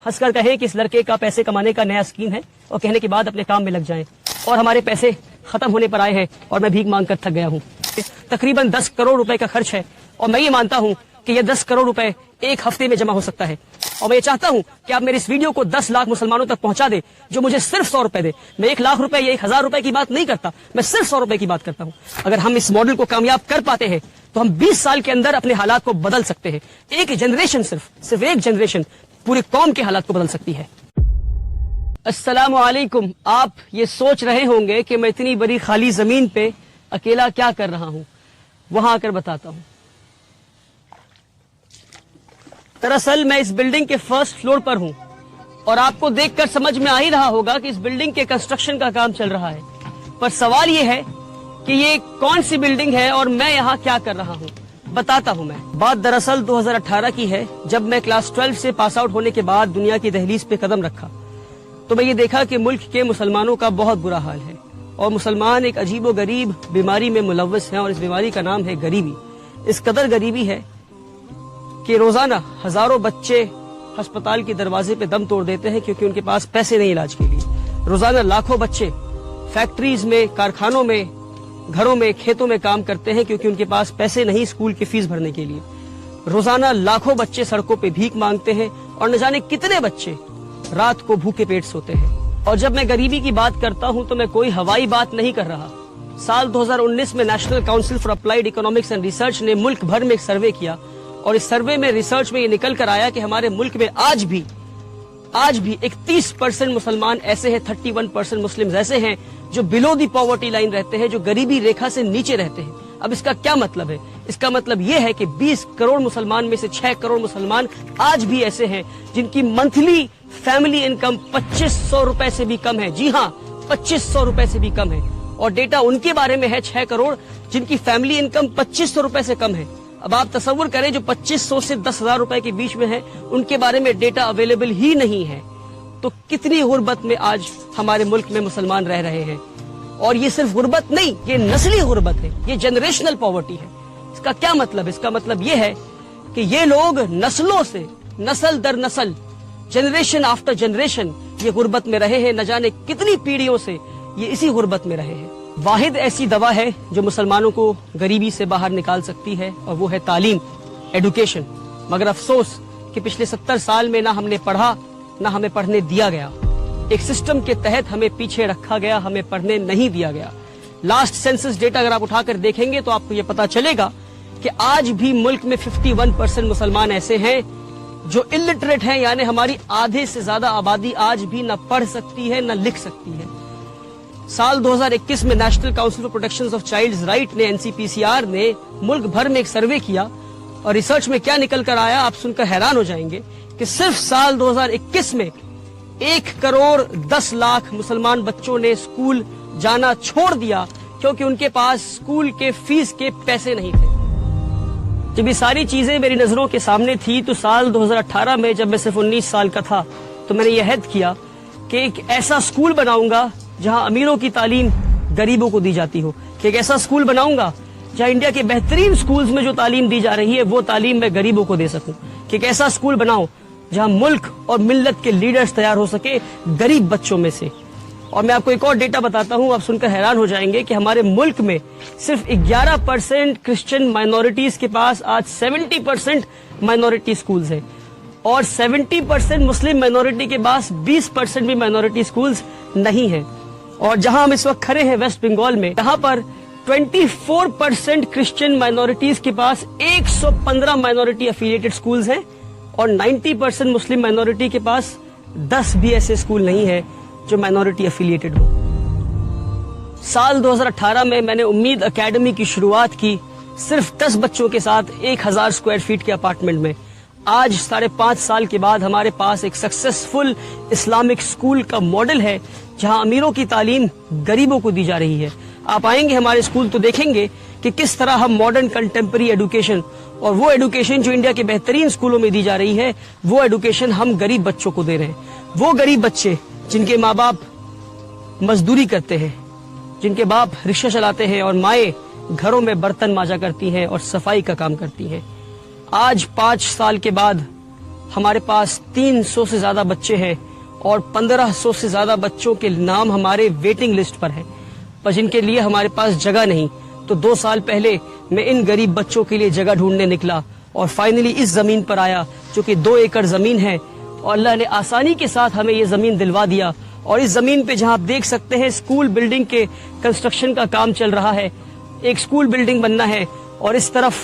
हंस कर कहें कि इस लड़के का पैसे कमाने का नया स्कीम है और कहने के बाद अपने काम में लग जाएं। और हमारे पैसे खत्म होने पर आए हैं और मैं भीख मांग कर थक गया हूँ। तकरीबन 10 करोड़ रुपए का खर्च है और मैं ये मानता हूँ कि ये 10 करोड़ रुपए एक हफ्ते में जमा हो सकता है। और मैं ये चाहता हूँ कि आप मेरे इस वीडियो को 10 लाख मुसलमानों तक पहुंचा दे जो मुझे सिर्फ 100 रुपए दे। मैं 1 लाख रुपए या 1,000 रुपए की बात नहीं करता, मैं सिर्फ 100 रुपए की बात करता हूँ। अगर हम इस मॉडल को कामयाब कर पाते हैं तो हम 20 साल के अंदर अपने हालात को बदल सकते हैं। एक जनरेशन, सिर्फ एक जनरेशन पूरी कौम के हालात को बदल सकती है। अस्सलामु अलैकुम। आप ये सोच रहे होंगे कि मैं इतनी बड़ी खाली जमीन पे अकेला क्या कर रहा हूं, वहां आकर बताता हूं। दरअसल मैं इस बिल्डिंग के फर्स्ट फ्लोर पर हूं और आपको देखकर समझ में आ ही रहा होगा कि इस बिल्डिंग के कंस्ट्रक्शन का काम चल रहा है। पर सवाल ये है कि ये कौन सी बिल्डिंग है और मैं यहाँ क्या कर रहा हूँ, बताता हूँ मैं। बात दरअसल 2018 की है, जब मैं क्लास 12 से पास आउट होने के बाद दुनिया की दहलीज पे कदम रखा तो मैं ये देखा कि मुल्क के मुसलमानों का बहुत बुरा हाल है और मुसलमान एक अजीबो गरीब बीमारी में मुलव्वस हैं और इस बीमारी का नाम है गरीबी। इस कदर गरीबी है कि रोजाना हजारों बच्चे अस्पताल के दरवाजे पे दम तोड़ देते हैं क्योंकि उनके पास पैसे नहीं इलाज के लिए। रोजाना लाखों बच्चे फैक्ट्रीज में, कारखानों में, घरों में, खेतों में काम करते हैं क्योंकि उनके पास पैसे नहीं स्कूल की फीस भरने के लिए। रोजाना लाखों बच्चे सड़कों पे भीख मांगते हैं और न जाने कितने बच्चे रात को भूखे पेट सोते हैं। और जब मैं गरीबी की बात करता हूं तो मैं कोई हवाई बात नहीं कर रहा। साल 2019 में national council for applied economics and research ने मुल्क भर में एक सर्वे किया और इस सर्वे में, रिसर्च में ये निकल कर आया कि हमारे मुल्क में आज भी 31% मुसलमान ऐसे हैं, 31% मुस्लिम ऐसे हैं जो बिलो दी पॉवर्टी लाइन रहते हैं, जो गरीबी रेखा से नीचे रहते हैं। अब इसका क्या मतलब है? इसका मतलब ये है कि 20 करोड़ मुसलमान में से 6 करोड़ मुसलमान आज भी ऐसे हैं जिनकी मंथली फैमिली इनकम 2500 रुपए से भी कम है। जी हाँ, 2500 रुपए से भी कम है। और डेटा उनके बारे में है 6 करोड़ जिनकी फैमिली इनकम 2500 रुपए से कम है। अब आप तसव्वुर करें, जो 2500 से 10,000 रुपए के बीच में है उनके बारे में डेटा अवेलेबल ही नहीं है। तो कितनी गुर्बत में आज हमारे मुल्क में मुसलमान रह रहे हैं। और ये सिर्फ गुर्बत नहीं, ये नस्ली गुर्बत है, ये जनरेशनल पॉवर्टी है। इसका क्या मतलब? इसका मतलब ये है कि ये लोग नस्लों से, नस्ल दर नस्ल, जनरेशन आफ्टर जनरेशन ये गुर्बत में रहे हैं। न जाने कितनी पीढ़ियों से ये इसी गुर्बत में रहे हैं। वाहिद ऐसी दवा है जो मुसलमानों को गरीबी से बाहर निकाल सकती है और वो है तालीम, एडुकेशन। मगर अफसोस कि पिछले 70 साल में ना हमने पढ़ा, ना हमें पढ़ने दिया गया। एक सिस्टम के तहत हमें पीछे रखा गया, हमें पढ़ने नहीं दिया गया। लास्ट सेंसस डेटा अगर आप उठाकर देखेंगे तो आपको ये पता चलेगा कि आज भी मुल्क में 51% मुसलमान ऐसे हैं जो इलिटरेट हैं, यानी हमारी आधे से ज्यादा आबादी आज भी न पढ़ सकती है न लिख सकती है। साल 2021 में national council for protection of childs right ने, NCPCR ने मुल्क भर में एक सर्वे किया और रिसर्च में क्या निकल कर आया आप सुनकर हैरान हो जाएंगे कि सिर्फ साल 2021 में 1 करोड़ 10 लाख मुसलमान बच्चों ने स्कूल जाना छोड़ दिया क्योंकि उनके पास स्कूल के फीस के पैसे नहीं थे। जब ये सारी चीजें मेरी नजरों के सामने थी तो साल 2018 में, जब मैं सिर्फ 19 साल का था, तो मैंने यह अहद किया कि एक ऐसा स्कूल बनाऊंगा जहां अमीरों की तालीम गरीबों को दी जाती हो, कि एक ऐसा स्कूल बनाऊंगा जहां इंडिया के बेहतरीन स्कूल्स में जो तालीम दी जा रही है वो तालीम मैं गरीबों को दे सकूं, कि एक ऐसा स्कूल बनाऊं जहां मुल्क और मिल्लत के लीडर्स तैयार हो सके गरीब बच्चों में से। और मैं आपको एक और डेटा बताता हूं, आप सुनकर हैरान हो जाएंगे कि हमारे मुल्क में सिर्फ 11% क्रिश्चियन माइनॉरिटीज के पास आज 70% माइनॉरिटी स्कूल्स हैं और 70% मुस्लिम माइनॉरिटी के पास 20% भी माइनॉरिटी स्कूल्स नहीं है। और जहां हम इस वक्त खड़े हैं वेस्ट बंगाल में, यहाँ पर 24% क्रिश्चियन माइनॉरिटीज के पास 115 माइनॉरिटी एफिलिएटेड स्कूल्स हैं और 90% मुस्लिम माइनॉरिटी के पास 10 भी ऐसे स्कूल नहीं है जो माइनॉरिटी एफिलिएटेड हो। साल 2018 में मैंने उम्मीद एकेडमी की शुरुआत की सिर्फ 10 बच्चों के साथ 1000 स्क्वायर फीट के अपार्टमेंट में। आज 5.5 साल के बाद हमारे पास एक सक्सेसफुल इस्लामिक स्कूल का मॉडल है जहां अमीरों की तालीम गरीबों को दी जा रही है। आप आएंगे हमारे स्कूल तो देखेंगे कि किस तरह हम मॉडर्न कंटेम्पररी एडुकेशन, और वो एडुकेशन जो इंडिया के बेहतरीन स्कूलों में दी जा रही है, वो एडुकेशन हम गरीब बच्चों को दे रहे हैं। वो गरीब बच्चे जिनके माँ बाप मजदूरी करते हैं, जिनके बाप रिक्शा चलाते हैं और माएँ घरों में बर्तन मांजा करती हैं और सफाई का काम करती हैं, आज 5 साल के बाद ہمارے پاس 300 سے زیادہ بچے ہیں اور 1500 سے زیادہ بچوں کے نام ہمارے ویٹنگ لسٹ پر ہیں، پر جن کے لیے ہمارے پاس جگہ نہیں. تو 2 سال پہلے میں ان غریب بچوں کے لیے جگہ ڈھونڈنے نکلا اور فائنلی اس زمین پر آیا جو کہ 2 ایکڑ زمین ہے، اور اللہ نے آسانی کے ساتھ ہمیں یہ زمین دلوا دیا. اور اس زمین پہ جہاں آپ دیکھ سکتے ہیں اسکول بلڈنگ کے کنسٹرکشن کا کام چل رہا ہے. ایک اسکول بلڈنگ بننا ہے اور اس طرف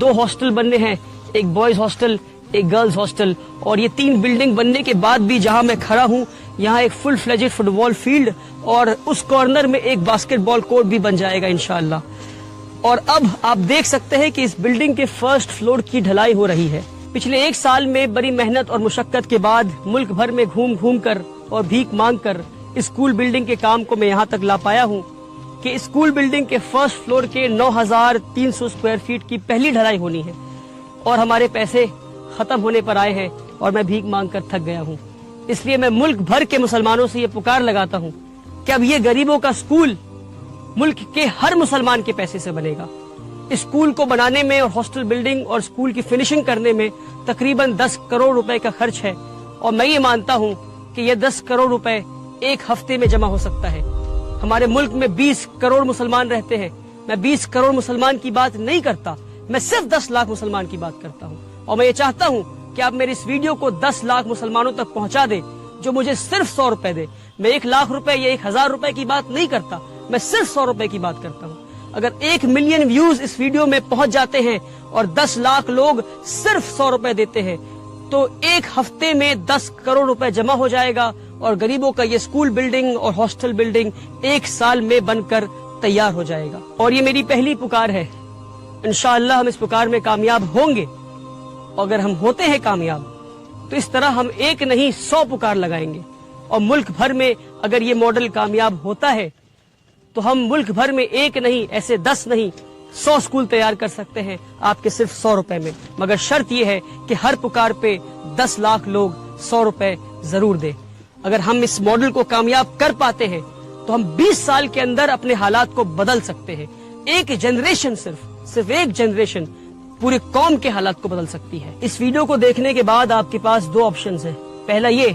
2 ہاسٹل بننے ہیں، ایک بوائز ہاسٹل ایک گرلز ہاسٹل. اور یہ 3 بلڈنگ بننے کے بعد بھی جہاں میں کھڑا ہوں یہاں ایک فل فلیجڈ فٹ بال فیلڈ اور اس کارنر میں ایک باسکٹ بال کورٹ بھی بن جائے گا انشاءاللہ. اور اب آپ دیکھ سکتے ہیں کہ اس بلڈنگ کے فرسٹ فلور کی ڈھلائی ہو رہی ہے. پچھلے 1 سال میں بڑی محنت اور مشقت کے بعد ملک بھر میں گھوم گھوم کر اور بھیک مانگ کر اسکول بلڈنگ کے کام کو میں یہاں تک لا پایا ہوں کہ اسکول بلڈنگ کے فرسٹ فلور کے 9300 اسکوائر فیٹ کی پہلی ڈھلائی ہونی ہے. اور ہمارے پیسے ختم ہونے پر آئے ہیں اور میں بھیک مانگ کر تھک گیا ہوں. اس لیے میں ملک بھر کے مسلمانوں سے یہ پکار لگاتا ہوں کہ اب یہ غریبوں کا اسکول ملک کے ہر مسلمان کے پیسے سے بنے گا. اسکول کو بنانے میں اور ہاسٹل بلڈنگ اور اسکول کی فنیشنگ کرنے میں تقریباً 10 کروڑ روپے کا خرچ ہے، اور میں یہ مانتا ہوں کہ یہ 10 کروڑ روپے ایک ہفتے میں جمع ہو سکتا ہے. ہمارے ملک میں 20 کروڑ مسلمان رہتے ہیں. میں 20 کروڑ مسلمان کی بات نہیں کرتا، میں صرف 10 لاکھ مسلمان کی بات کرتا ہوں. اور میں یہ چاہتا ہوں کہ آپ میری اس ویڈیو کو 10 لاکھ مسلمانوں تک پہنچا دیں جو مجھے صرف 100 روپے دے. میں 1 لاکھ روپے یا 1000 روپے کی بات نہیں کرتا، میں صرف 100 روپے کی بات کرتا ہوں. اگر 1 ملین ویوز اس ویڈیو میں پہنچ جاتے ہیں اور 10 لاکھ لوگ صرف 100 روپے دیتے ہیں تو ایک ہفتے میں 10 کروڑ روپے جمع ہو جائے گا اور غریبوں کا یہ اسکول بلڈنگ اور ہاسٹل بلڈنگ 1 سال میں بن کر تیار ہو جائے گا. اور یہ میری پہلی پکار ہے. انشاءاللہ ہم اس پکار میں کامیاب ہوں گے. اگر ہم ہوتے ہیں کامیاب تو اس طرح ہم 1 نہیں 100 پکار لگائیں گے. اور ملک بھر میں اگر یہ ماڈل کامیاب ہوتا ہے تو ہم ملک بھر میں 1 نہیں ایسے 10 نہیں 100 اسکول تیار کر سکتے ہیں آپ کے صرف 100 روپے میں. مگر شرط یہ ہے کہ ہر پکار پہ 10 لاکھ لوگ 100 روپے ضرور دیں. اگر ہم اس ماڈل کو کامیاب کر پاتے ہیں تو ہم 20 سال کے اندر اپنے حالات کو بدل سکتے ہیں. ایک جنریشن صرف ایک جنریشن پوری قوم کے حالات کو بدل سکتی ہے. اس ویڈیو کو دیکھنے کے بعد آپ کے پاس 2 آپشنز ہیں. پہلا یہ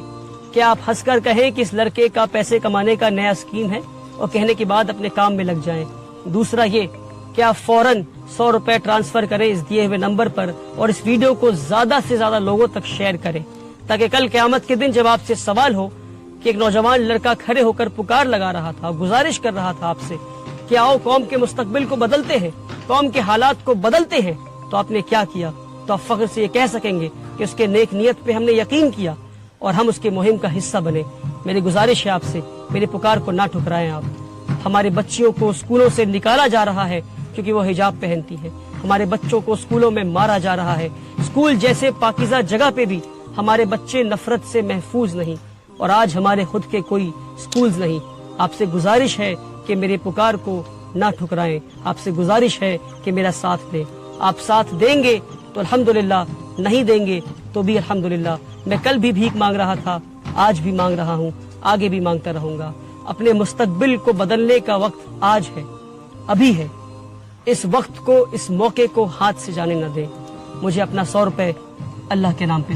کہ آپ ہنس کر کہیں کہ اس لڑکے کا پیسے کمانے کا نیا اسکیم ہے اور کہنے کے بعد اپنے کام میں لگ جائیں. دوسرا یہ کہ آپ فوراً 100 روپے ٹرانسفر کریں اس دیے ہوئے نمبر پر اور اس ویڈیو کو زیادہ سے زیادہ لوگوں تک شیئر کریں تاکہ کل قیامت کے دن جب آپ سے سوال ہو کہ ایک نوجوان لڑکا کھڑے ہو کر پکار لگا رہا تھا، گزارش کر رہا تھا آپ سے کہ آؤ قوم کے مستقبل کو بدلتے ہیں، قوم کے حالات کو بدلتے ہیں، تو آپ نے کیا کیا، تو آپ فخر سے یہ کہہ سکیں گے کہ اس کے نیک نیت پہ ہم نے یقین کیا اور ہم اس کے مہم کا حصہ بنے. میری گزارش ہے آپ سے، میری پکار کو نہ ٹھکرائیں. آپ ہمارے بچیوں کو اسکولوں سے نکالا جا رہا ہے کیونکہ وہ حجاب پہنتی ہے. ہمارے بچوں کو اسکولوں میں مارا جا رہا ہے. اسکول جیسے پاکیزہ جگہ پہ بھی ہمارے بچے نفرت سے محفوظ نہیں، اور آج ہمارے خود کے کوئی اسکولز نہیں. آپ سے گزارش ہے کہ میرے پکار کو نہ ٹھکرائیں. آپ سے گزارش ہے کہ میرا ساتھ دیں. آپ ساتھ دیں گے تو الحمدللہ، نہیں دیں گے تو بھی الحمدللہ. میں کل بھی بھیک مانگ رہا تھا، آج بھی مانگ رہا ہوں، آگے بھی مانگتا رہوں گا. اپنے مستقبل کو بدلنے کا وقت آج ہے، ابھی ہے. اس وقت کو، اس موقع کو ہاتھ سے جانے نہ دیں. مجھے اپنا 100 روپے اللہ کے نام پہ